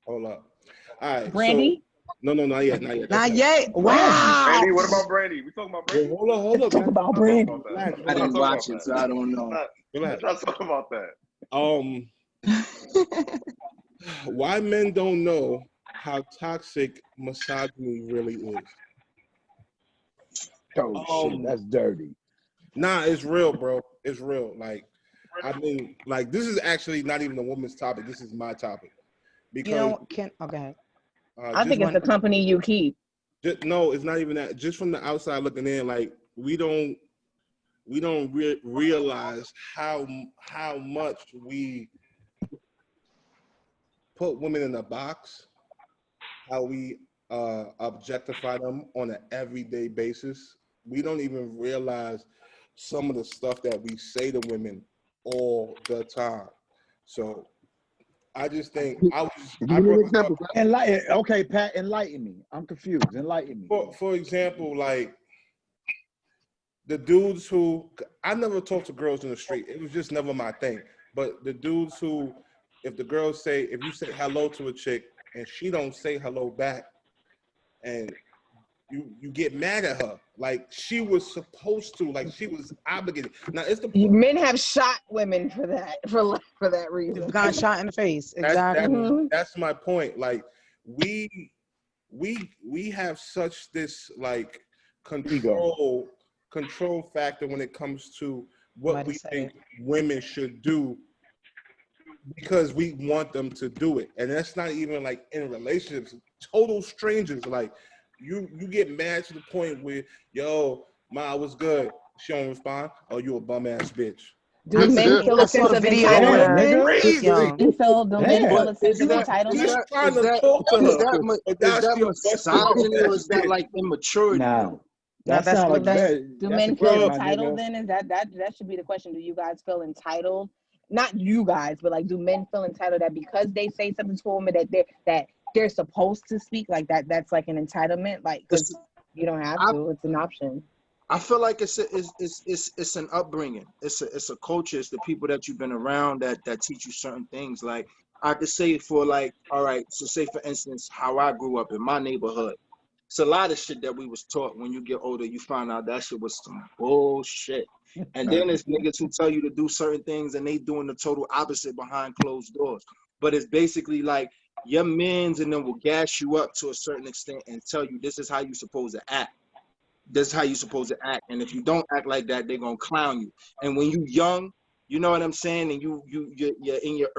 Hold up. All right. So Brandy? no, not yet, not yet. Not yet. Wow. Brandy, what about Brandy? We talking about Well, Brandy? hold up. Talk about Brandy. Relax, I didn't relax, watch it, so I don't know. relax. Let's not talk about that. Why men don't know how toxic misogyny really is. Oh shit, that's dirty. Nah, it's real, bro. It's real. Like, I mean, like, this is actually not even a woman's topic. This is my topic. Because You know, go ahead. I think it's the company you keep. No, it's not even that. Just from the outside looking in, like, we don't realize how much we put women in a box, how we objectify them on an everyday basis. We don't even realize some of the stuff that we say to women all the time. So I just think Okay, Pat, enlighten me. I'm confused. Enlighten me. For example, like the dudes who, I never talked to girls in the street. It was just never my thing. But the dudes who, if you say hello to a chick and she don't say hello back, and you get mad at her, like she was supposed to, like she was obligated. Now it's the men have shot women for that reason. Got shot in the face. Exactly. That's my point. Like we have such this like control factor when it comes to what we think women should do, because we want them to do it. And that's not even like in relationships, total strangers. Like you get mad to the point where, yo, Ma, what's good? She don't respond. Oh, you a bum ass bitch. Do men feel a sense of entitlement? Do men feel a sense of entitlement? Is that misogyny or is that like immaturity? No. Do men feel entitled then? Is that should be the question. Do you guys feel entitled? Not you guys, but like, do men feel entitled that because they say something to a woman that they're supposed to speak like that? That's like an entitlement, like, because you don't have to. It's an option. I feel like it's an upbringing. It's a culture. It's the people that you've been around that teach you certain things. Like I could say for like, all right, so say for instance, how I grew up in my neighborhood. It's a lot of shit that we was taught. When you get older, you find out that shit was some bullshit. And then there's niggas who tell you to do certain things and they doing the total opposite behind closed doors. But it's basically like your mans and them will gas you up to a certain extent and tell you this is how you supposed to act. This is how you supposed to act. And if you don't act like that, they're gonna clown you. And when you young, you know what I'm saying? And you're in your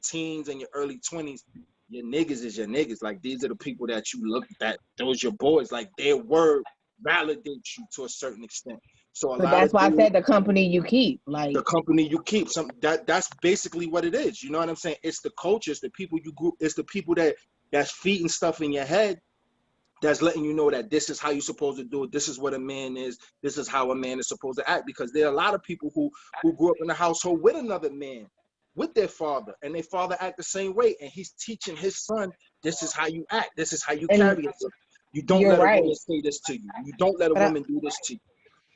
teens and your early 20s, your niggas is your niggas. Like these are the people that you look at, those your boys, like their word validates you to a certain extent. So that's why I said the company you keep. Like the company you keep. That's basically what it is. You know what I'm saying? It's the culture, it's the people you group, it's the people that's feeding stuff in your head, that's letting you know that this is how you're supposed to do it. This is what a man is. This is how a man is supposed to act. Because there are a lot of people who grew up in a household with another man, with their father, and their father act the same way. And he's teaching his son, this is how you act. This is how you carry yourself. You don't let a woman say this to you. You don't let a woman do this to you.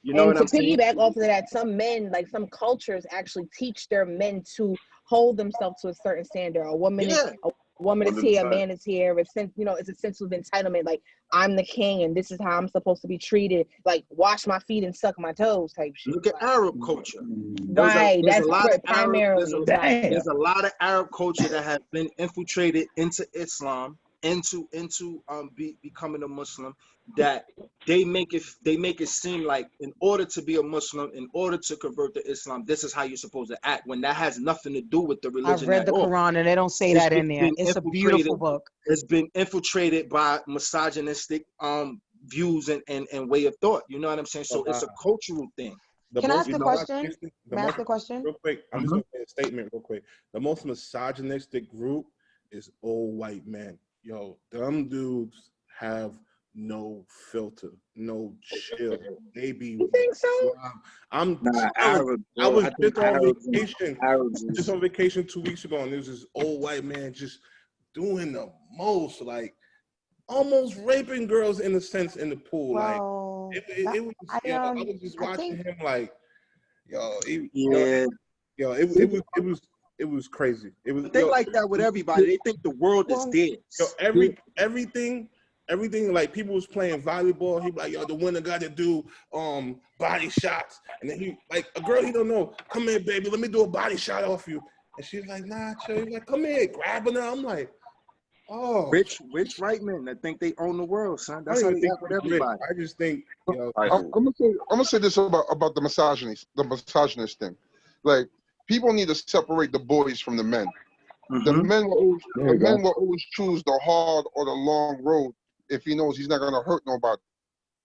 You know what I'm saying? And to piggyback off of that, some men, like some cultures, actually teach their men to hold themselves to a certain standard. A woman is here, a man is here. It's a sense of entitlement. Like I'm the king, and this is how I'm supposed to be treated. Like wash my feet and suck my toes type shit. Look at Arab culture. Right, there's a lot of Arab culture that has been infiltrated into Islam, into becoming a Muslim, that they make it seem like in order to be a Muslim, in order to convert to Islam, this is how you're supposed to act, when that has nothing to do with the religion. I read the Quran and they don't say that in there. It's a beautiful book. It's been infiltrated by misogynistic views and way of thought. You know what I'm saying? So it's a cultural thing. Can I ask a question? Real quick, I'm just going to make a statement real quick. The most misogynistic group is old white men. Yo, them dudes have no filter, no chill. They be. You think so? I was just on vacation 2 weeks ago, and there was this old white man just doing the most, like almost raping girls in a sense in the pool. Well, like it was. I was just watching him, like, it it was crazy. It was. But they like that with everybody. They think the world is theirs. Yo, everything. Like people was playing volleyball. He be like, yo, the winner got to do body shots, and then he like a girl he don't know. Come here, baby, let me do a body shot off you. And she's like, nah, chill. He's like, come here, grabbing her. I'm like, oh, rich white men that think they own the world, son. That's how they act with everybody. I just think, you know, I'm gonna say this about the misogynist thing. Like, people need to separate the boys from the men. The men will always choose the hard or the long road if he knows he's not gonna hurt nobody.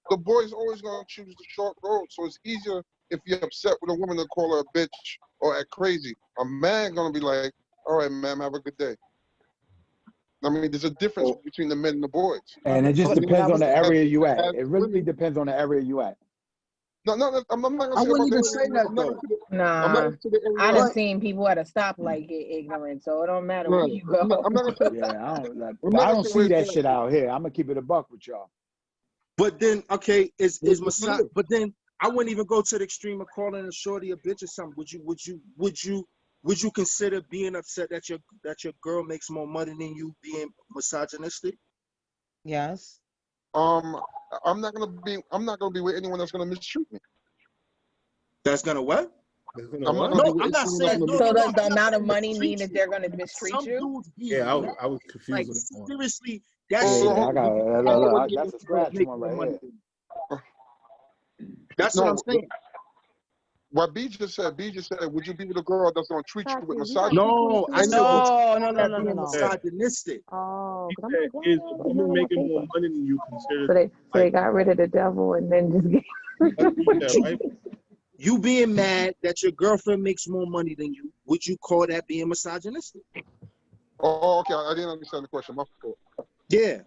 The boy's always gonna choose the short road. So it's easier if you're upset with a woman to call her a bitch or act crazy. A man gonna be like, all right, ma'am, have a good day. I mean, there's a difference between the men and the boys. And it just depends on the area you at. It really depends on the area you at. No, I'm not gonna say I wouldn't even say that though. Nah, I done seen people at a stoplight get ignorant, so it don't matter where you go. I'm not gonna say, I don't see that shit out here. I'm gonna keep it a buck with y'all. But then, okay, is massage? But then I wouldn't even go to the extreme of calling a shorty a bitch or something. Would you consider being upset that your girl makes more money than you being misogynistic? Yes. I'm not gonna be with anyone that's gonna mistreat me. That's gonna what? I'm not saying. So does the amount of money mean that they're gonna mistreat you? Dudes yeah, I was confused. Like seriously, that's that's a scratch one right here. That's what I'm saying. What B just said, would you be with a girl that's gonna treat you with misogyny? No, I said no. misogynistic. Oh, Is a woman making more money than you consider? so they got rid of the devil and then just right? You being mad that your girlfriend makes more money than you, would you call that being misogynistic? Oh, okay. I didn't understand the question. My fault. Yeah.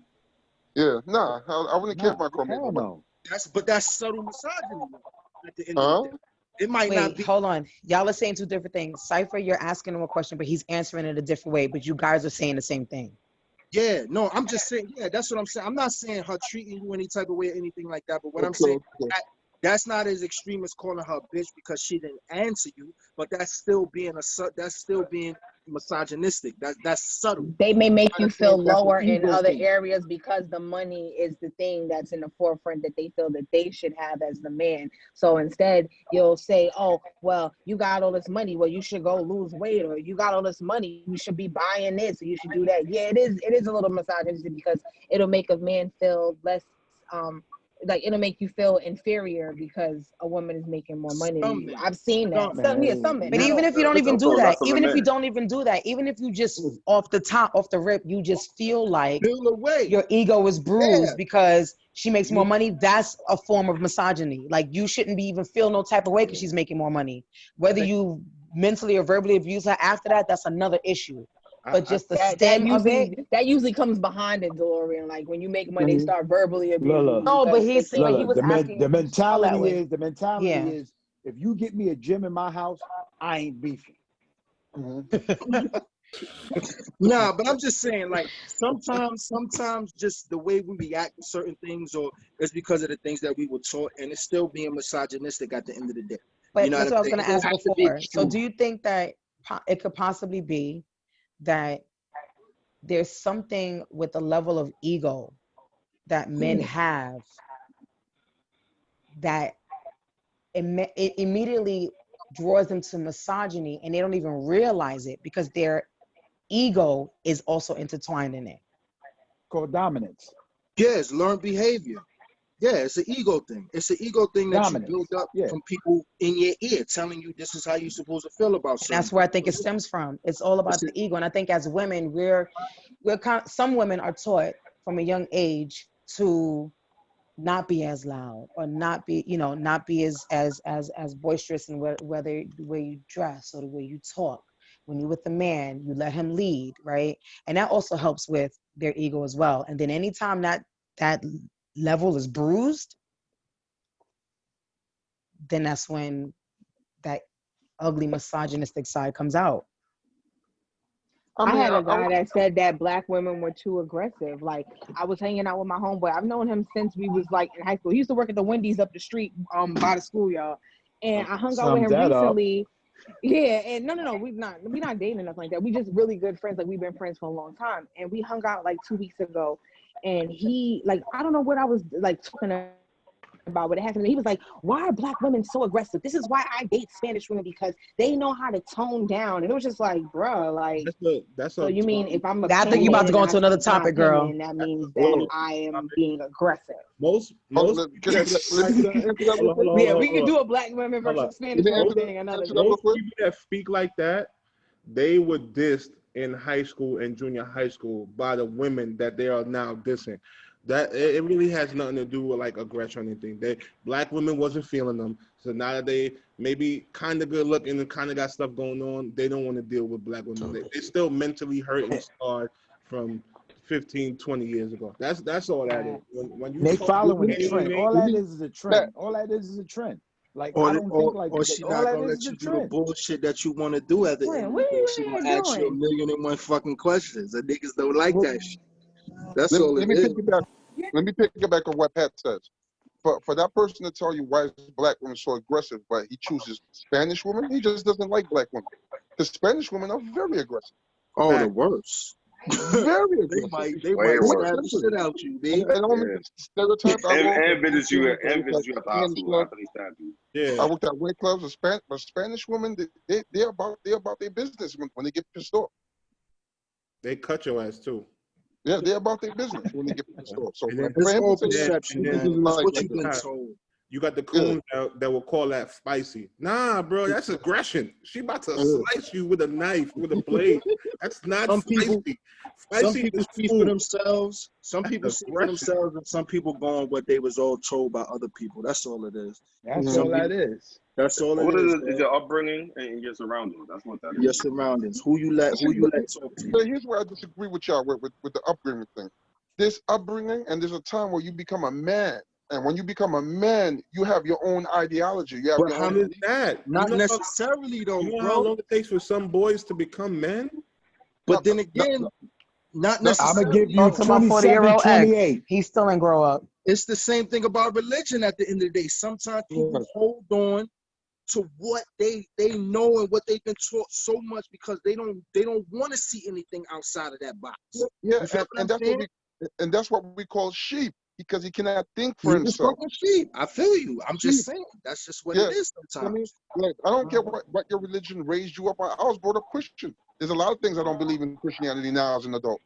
Yeah. Nah, I wouldn't care if my girl made more money. That's subtle misogyny at the end of the day. It might not be. Hold on. Y'all are saying two different things. Cypher, you're asking him a question, but he's answering it a different way. But you guys are saying the same thing. Yeah, no, I'm just saying, that's what I'm saying. I'm not saying her treating you any type of way or anything like that. But what I'm saying, that's not as extreme as calling her a bitch because she didn't answer you. But that's still being misogynistic. That's subtle. They may make you feel lower in other areas because the money is the thing that's in the forefront that they feel that they should have as the man. So instead, you'll say, oh, well, you got all this money. Well, you should go lose weight, or you got all this money. You should be buying this, or you should do that. Yeah, it is a little misogynistic because it'll make a man feel less, like it'll make you feel inferior because a woman is making more money than you. I've seen that. Some men. But even if you don't even do that, even if you just off the rip, you just feel like your ego is bruised because she makes more money, that's a form of misogyny. Like you shouldn't be even feel no type of way because she's making more money. Whether you mentally or verbally abuse her after that, that's another issue. But just the stem of it, that usually comes behind it, Dorian. Like when you make money, they start verbally abusing. No, but he was asking. The mentality is, if you get me a gym in my house, I ain't beefing. Nah, but I'm just saying, like sometimes just the way we react to certain things, or it's because of the things that we were taught, and it's still being misogynistic at the end of the day. But you know that's what I was going to ask before. So, true. do you think that it could possibly be that there's something with the level of ego that men have that it immediately draws them to misogyny, and they don't even realize it because their ego is also intertwined in it? Called dominance. Yes, learned behavior. Yeah, it's an ego thing. It's an ego thing that you build up from people in your ear telling you this is how you're supposed to feel about something. That's where I think it stems from. It's all about the ego. And I think as women, some women are taught from a young age to not be as loud or not be as boisterous in whether the way you dress or the way you talk. When you're with a man, you let him lead, right? And that also helps with their ego as well. And then anytime that level is bruised, then that's when that ugly misogynistic side comes out. I had a guy that said that black women were too aggressive. Like I was hanging out with my homeboy. I've known him since we was like in high school. He used to work at the Wendy's up the street by the school, y'all. And I hung out with him recently Yeah, and no, we're not dating or nothing like that. We just really good friends. Like we've been friends for a long time, and we hung out like 2 weeks ago, and he like I don't know what I was like talking about, but it happened. He was like, "Why are black women so aggressive? This is why I date Spanish women because they know how to tone down." And it was just like, bruh, like, so you mean if I'm I think you about to go into another topic, girl. that means that I am being aggressive. Most Hold on, people Yeah, we can do a black women versus Spanish women thing another day. most people that speak like that, they were dissed in high school and junior high school by the women that they are now dissing. That it really has nothing to do with like aggression or anything. Black women wasn't feeling them, so now that they maybe kind of good looking and kind of got stuff going on, they don't want to deal with black women. They still mentally hurt and scarred from 15, 20 years ago. That's all that is. When you They talk following to a trend. All that is a trend. All that is a trend. Like I don't think like or she all not that gonna is let a you do the trend. bullshit that you want to do at the end of the day. She gonna ask you a million and one fucking questions. The niggas don't like that shit. That's all it is. Let me pick it back on what Pat says. For that person to tell you why is black women so aggressive, but he chooses Spanish women, he just doesn't like black women. The Spanish women are very aggressive. Oh, the worst. Very aggressive. They might stab the shit out you, man. And I don't mean to stereotype. And visit you at the hospital after they stab you. Yeah. I worked at weight clubs. But Spanish women, they're about their business when they get pissed off. They cut your ass too. Yeah, they're about their business when they get pissed off. So it's all perception, man. That's what you've been told. You got the coons that will call that spicy. Nah, bro, that's aggression. She about to slice you with a knife, with a blade. That's not spicy. Some people speak for themselves. Some people speak for themselves, and some people go on what they was all told by other people. That's all it is. That's all that is. That's all what it is. Is your upbringing and your surroundings. That's what that is. Your surroundings. Who you let talk to you. Here's where I disagree with y'all with the upbringing thing. There's upbringing, and there's a time where you become a man. And when you become a man, you have your own ideology. You have your own. Not necessarily, though, you know bro. how long it takes for some boys to become men? But then again, not necessarily. I'm gonna give you 27, 28. He still ain't grow up. It's the same thing about religion at the end of the day. Sometimes people hold on to what they know and what they've been taught so much because they don't want to see anything outside of that box. Yeah, and that's what we call sheep. Because he cannot think for himself. Sheep. I feel you. I'm just saying. That's just what it is sometimes. I mean, I don't care what your religion raised you up on. I was brought up Christian. There's a lot of things I don't believe in Christianity now as an adult.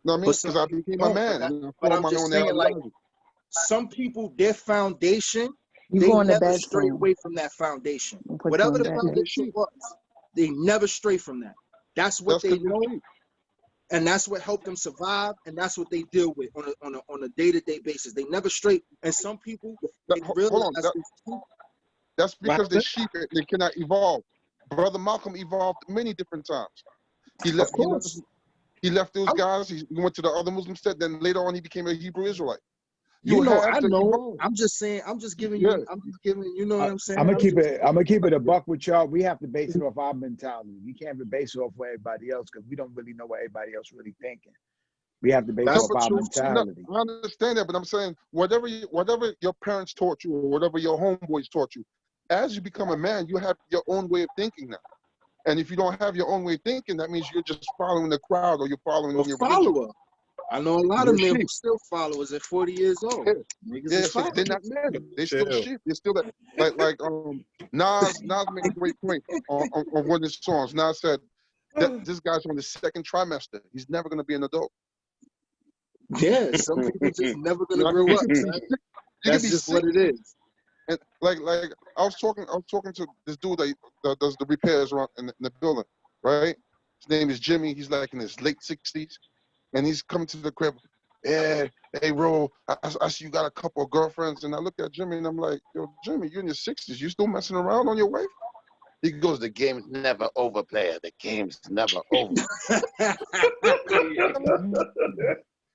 You know what I mean? Because I became a man. But I'm just saying, like, some people, their foundation, they never stray away from that foundation. Whatever the foundation was, they never stray from that. That's what they know. And that's what helped them survive, and that's what they deal with on a day-to-day basis. They never straight. And some people, that's because they're sheep. They cannot evolve. Brother Malcolm evolved many different times. He left those guys. He went to the other Muslim sect. Then later on, he became a Hebrew Israelite. I know. I'm just saying. I'm just giving you. I'm just giving. You know what I'm saying? I'm gonna keep it a buck with y'all. We have to base it off our mentality. We can't base it off for everybody else because we don't really know what everybody else really thinking. We have to base it off our mentality. I understand that, but I'm saying whatever your parents taught you or whatever your homeboys taught you, as you become a man, you have your own way of thinking now. And if you don't have your own way of thinking, that means you're just following the crowd or you're following your follower. I know a lot of men who still followers at 40 years old. So they're not men. They're still sheep. They're still that. Like Nas made a great point on one of his songs. Nas said that this guy's on his second trimester. He's never going to be an adult. Yeah, some people just never going to grow up. That's just what it is. And like I was talking to this dude that does the repairs around in the building, right? His name is Jimmy. He's like in his late 60s. And he's coming to the crib. Yeah, hey, Ro, I see you got a couple of girlfriends. And I look at Jimmy and I'm like, yo, Jimmy, you're in your 60s. You still messing around on your wife? He goes, the game's never over, player. The game's never over.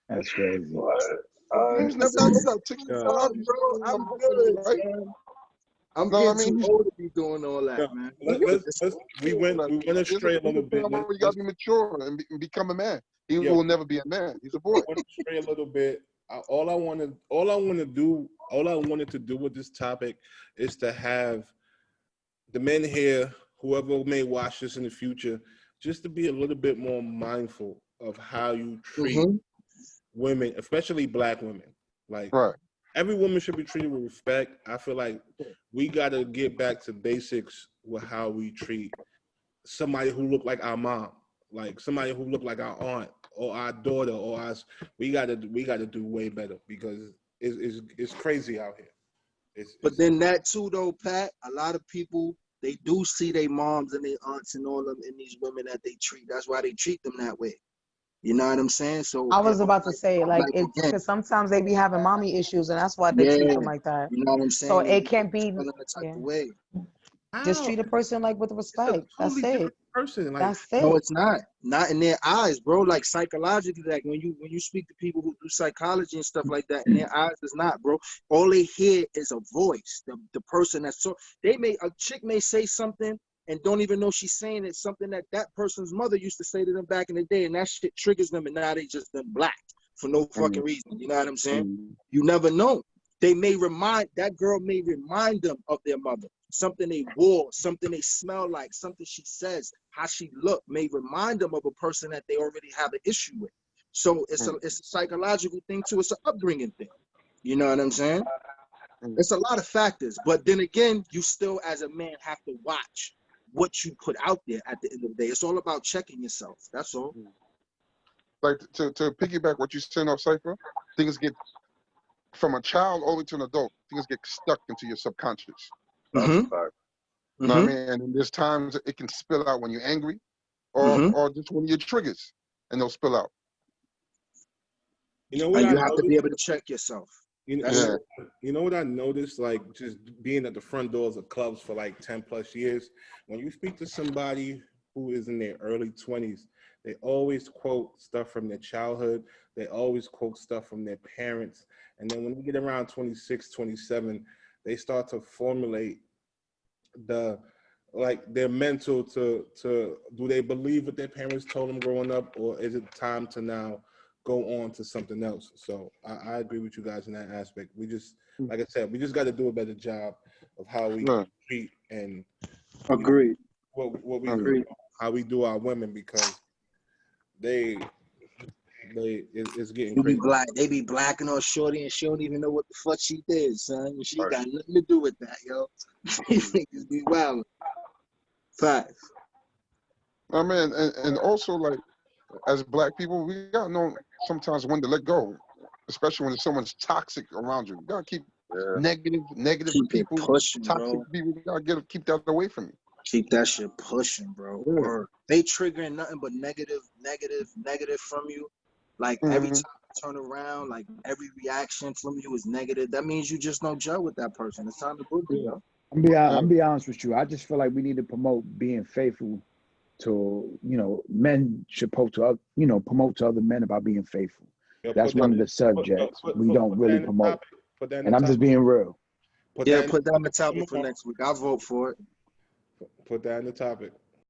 That's crazy. Game's never over. I'm good, man. I'm getting too old to be doing all that, man. We went astray a little bit. You got to be mature and become a man. He will never be a man. He's a boy. I went astray a little bit. All I wanted to do with this topic is to have the men here, whoever may watch this in the future, just to be a little bit more mindful of how you treat women, especially black women. Like, every woman should be treated with respect. I feel like we got to get back to basics with how we treat somebody who look like our mom, like somebody who look like our aunt or our daughter or us. We got to do way better, because it's crazy out here. But then that too, though, Pat, a lot of people, they do see their moms and their aunts and all of them in these women that they treat. That's why they treat them that way. You know what I'm saying? So I was about to say, like it's because sometimes they be having mommy issues, and that's why they treat them like that. You know what I'm saying? So it can't be. Way. Just treat a person like with respect. That's it. Person, like, that's it. No, it's not. Not in their eyes, bro. Like psychologically, like when you speak to people who do psychology and stuff like that, in their eyes, it's not, bro. All they hear is a voice. The person that's so a chick may say something and don't even know she's saying it, something that person's mother used to say to them back in the day, and that shit triggers them, and now they just been blacked for no fucking reason. You know what I'm saying? You never know. That girl may remind them of their mother. Something they wore, something they smell like, something she says, how she looked may remind them of a person that they already have an issue with. So it's a psychological thing too. It's an upbringing thing. You know what I'm saying? It's a lot of factors. But then again, you still as a man have to watch what you put out there at the end of the day. It's all about checking yourself. That's all. Like to piggyback what you said off Cypher, things get from a child all the way to an adult, things get stuck into your subconscious. That's a fact. You know what I mean? And there's times it can spill out when you're angry, or just when you're triggers, and they'll spill out. You know what? And you have to be able to check yourself. You know what I noticed, like just being at the front doors of clubs for like 10 plus years, when you speak to somebody who is in their early 20s, they always quote stuff from their childhood. They always quote stuff from their parents. And then when they get around 26, 27, they start to formulate their mental to do they believe what their parents told them growing up, or is it time to now go on to something else? So I agree with you guys in that aspect. We just, like I said, we just got to do a better job of how we treat and agreed what we do, how we do our women, because it's getting crazy. They be blacking on shorty and she don't even know what the fuck she did, son. She got nothing to do with that, yo. These niggas be wild. Facts. I mean, and also, like, as black people, we gotta know sometimes when to let go, especially when someone's toxic around you. You gotta keep negative keep people, pushing, toxic bro. people. You gotta keep that away from you. Keep that shit pushing, bro. Or they triggering nothing but negative from you. Like every time you turn around, like every reaction from you is negative. That means you just don't gel with that person. It's time to book it, yo. I'm be honest with you. I just feel like we need to promote being faithful to, men should promote to other men about being faithful. That's one of the subjects we don't really promote. And I'm just being real. Put that on the topic for next week. I'll vote for it. Put that in the topic.